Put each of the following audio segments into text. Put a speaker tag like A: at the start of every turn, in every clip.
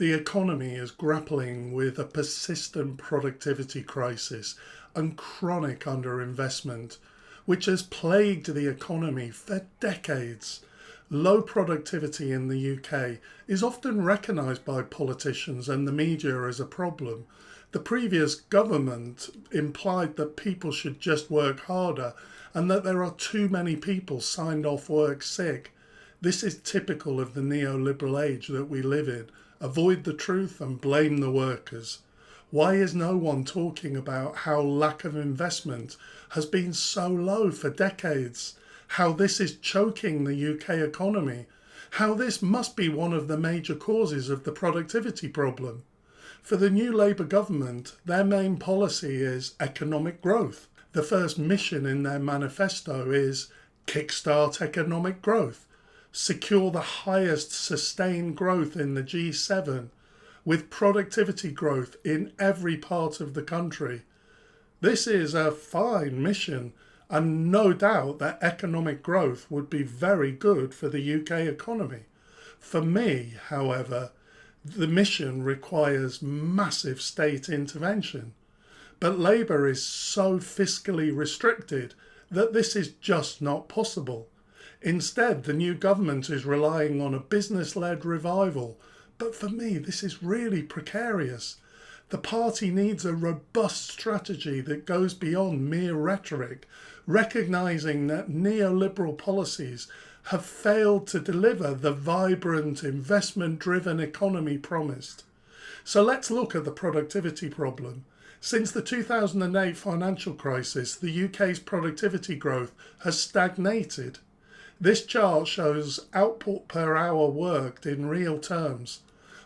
A: The economy is grappling with a persistent productivity crisis and chronic underinvestment, which has plagued the economy for decades. Low productivity in the UK is often recognised by politicians and the media as a problem. The previous government implied that people should just work harder and that there are too many people signed off work sick. This is typical of the neoliberal age that we live in. Avoid the truth and blame the workers. Why is no one talking about how lack of investment has been so low for decades? How this is choking the UK economy? How this must be one of the major causes of the productivity problem? For the new Labour government, their main policy is economic growth. The first mission in their manifesto is kickstart economic growth. Secure the highest sustained growth in the G7, with productivity growth in every part of the country. This is a fine mission, and no doubt that economic growth would be very good for the UK economy. For me, however, the mission requires massive state intervention. But Labour is so fiscally restricted that this is just not possible. Instead, the new government is relying on a business-led revival, but for me this is really precarious. The party needs a robust strategy that goes beyond mere rhetoric, recognising that neoliberal policies have failed to deliver the vibrant, investment-driven economy promised. So let's look at the productivity problem. Since the 2008 financial crisis, the UK's productivity growth has stagnated. This chart shows output per hour worked in real terms.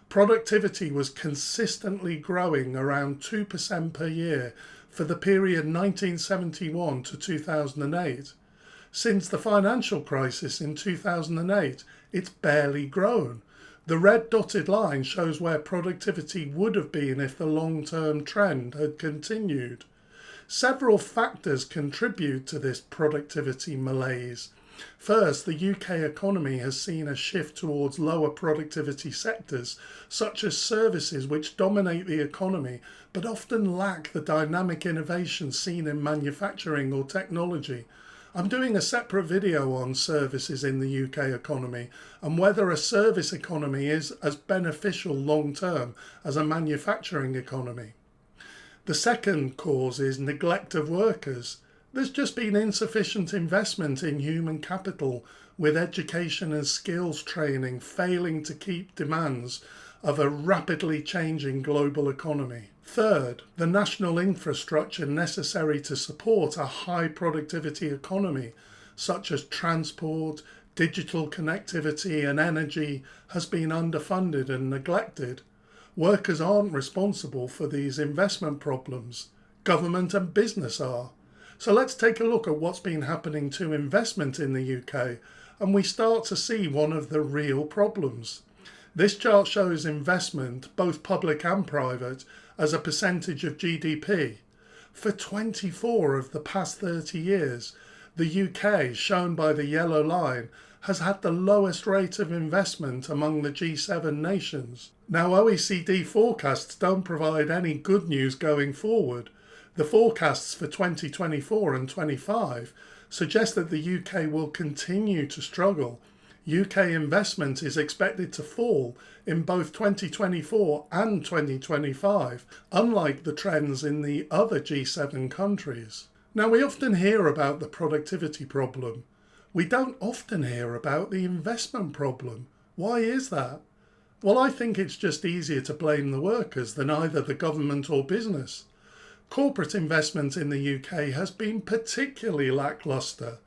A: Productivity was consistently growing around 2% per year for the period 1971 to 2008. Since the financial crisis in 2008, it's barely grown. The red dotted line shows where productivity would have been if the long-term trend had continued. Several factors contribute to this productivity malaise. First, the UK economy has seen a shift towards lower productivity sectors, such as services which dominate the economy but often lack the dynamic innovation seen in manufacturing or technology. I'm doing a separate video on services in the UK economy and whether a service economy is as beneficial long term as a manufacturing economy. The second cause is neglect of workers. There's just been insufficient investment in human capital, with education and skills training failing to keep demands of a rapidly changing global economy. Third, the national infrastructure necessary to support a high productivity economy, such as transport, digital connectivity and energy, has been underfunded and neglected. Workers aren't responsible for these investment problems. Government and business are. So let's take a look at what's been happening to investment in the UK, and we start to see one of the real problems. This chart shows investment, both public and private, as a percentage of GDP. For 24 of the past 30 years, the UK, shown by the yellow line, has had the lowest rate of investment among the G7 nations. Now, OECD forecasts don't provide any good news going forward. The forecasts for 2024 and 25 suggest that the UK will continue to struggle. UK investment is expected to fall in both 2024 and 2025, unlike the trends in the other G7 countries. Now, we often hear about the productivity problem. We don't often hear about the investment problem. Why is that? Well, I think it's just easier to blame the workers than either the government or business. Corporate investment in the UK has been particularly lacklustre.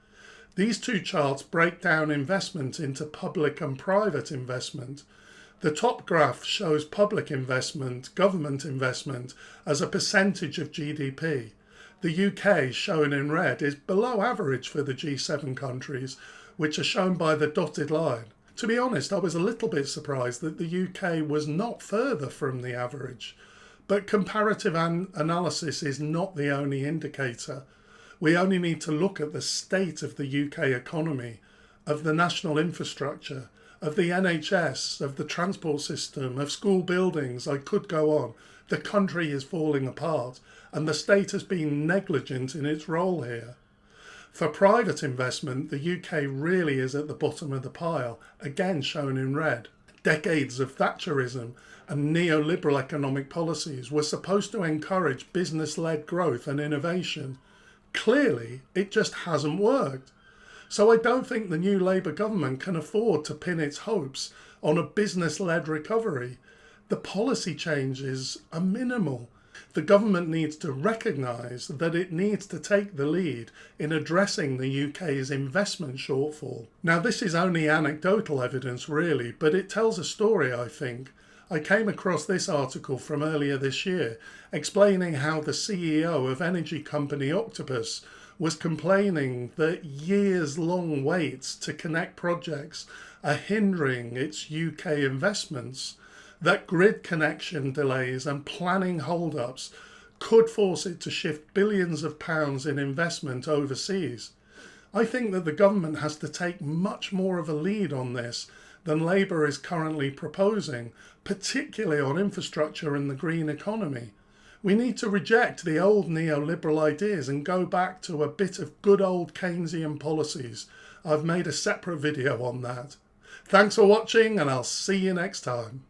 A: These two charts break down investment into public and private investment. The top graph shows public investment, government investment, as a percentage of GDP. The UK, shown in red, is below average for the G7 countries, which are shown by the dotted line. To be honest, I was a little bit surprised that the UK was not further from the average. But comparative analysis is not the only indicator. We only need to look at the state of the UK economy, of the national infrastructure, of the NHS, of the transport system, of school buildings. I could go on. The country is falling apart, and the state has been negligent in its role here. For private investment, the UK really is at the bottom of the pile, again shown in red. Decades of Thatcherism and neoliberal economic policies were supposed to encourage business-led growth and innovation. Clearly, it just hasn't worked. So I don't think the new Labour government can afford to pin its hopes on a business-led recovery. The policy changes are minimal. The government needs to recognise that it needs to take the lead in addressing the UK's investment shortfall. Now, this is only anecdotal evidence really, but it tells a story, I think. I came across this article from earlier this year explaining how the CEO of energy company Octopus was complaining that years-long waits to connect projects are hindering its UK investments, that grid connection delays and planning hold-ups could force it to shift billions of pounds in investment overseas. I think that the government has to take much more of a lead on this than Labour is currently proposing, particularly on infrastructure and the green economy. We need to reject the old neoliberal ideas and go back to a bit of good old Keynesian policies. I've made a separate video on that. Thanks for watching, and I'll see you next time.